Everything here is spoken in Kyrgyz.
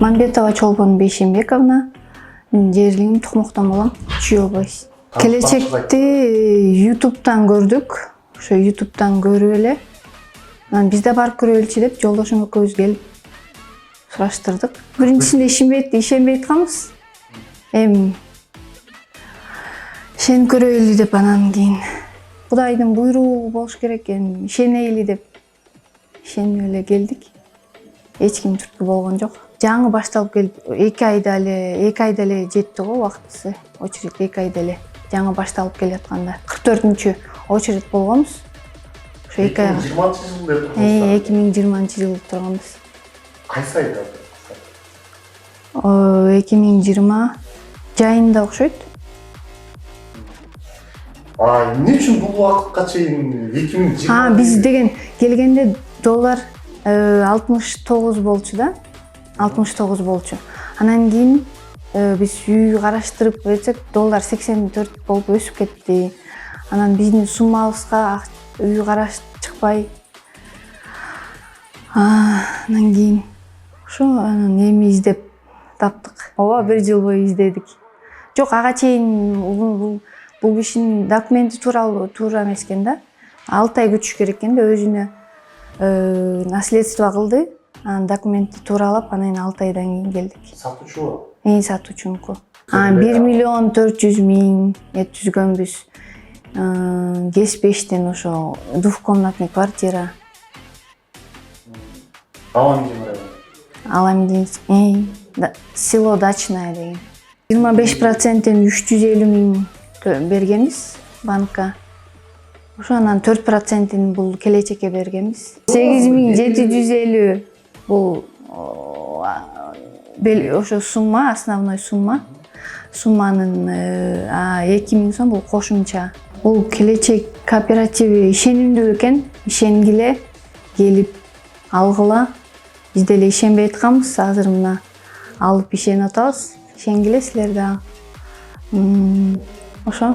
Мамбетова Чолпон Бейшембековна, жерлигим Тукмуктан болом, Чүй область. Келечекти YouTube'дан көрдүк. Ошо YouTube'дан көрүп эле анан бизде барып көрөлүчү деп жолдошум экөөбүз келип сураштырдык. Биринчисинде ишенбей атканбыз. Эми ишенип көрөлү деп анан кийин Кудайдын буйругу болуш керек экен, ишенели деп ишенип эле келдик. Эч ким түрткү болгон жок. Жаңы башталып келип 2 айда эле жетти го убактысы. Очередь 2 айда эле. Жаңы башталып келатканда 44-чү очередь болгонбуз. Ошо 2 айга 2020-жылы турганбыз. 2020-жылы турганбыз. Кайсы айда? 2020 жайында окшойт. Эмне үчүн бул убакытка чейин 2020? Биз деген келгенде доллар 69 болчу да. 69 болчу. Анан кийин биз үй караштырып берсек, доллар 84 болуп өсүп кетти. Анан биздин суммабызга үй караш чыкпай. Анан кийин ошо анан эми издеп таптык. Ооба, 1 жыл бою издедик. Жок, ага чейин бул кишинин документи туура эмес экен да. 6 ай күтүш керек экен да, өзүнө наследство кылды. Анан документи тууралап, анан 6 айдан кийин келдик. Сатуучу? Сатуучунуку. 1.400.000 түзгөнбүз. ГЭС-5тен ошо двухкомнатный квартира. Аламединский, село Дачное деген. 25%-тен 350.000 бергенбиз банкка. Ошо анан 4%-ин бул келечекке бергенбиз. 8.750 бул ошо сумма, основной сумма. Сумманын 2.000 сом бул кошумча. Бул келечек кооперативи ишенимдүү экен. Ишенгиле, келип алгыла. Биз деле ишенбей атканбыз, азыр мына алып ишенип атабыз. Ишенгиле силер дагы. Ошо.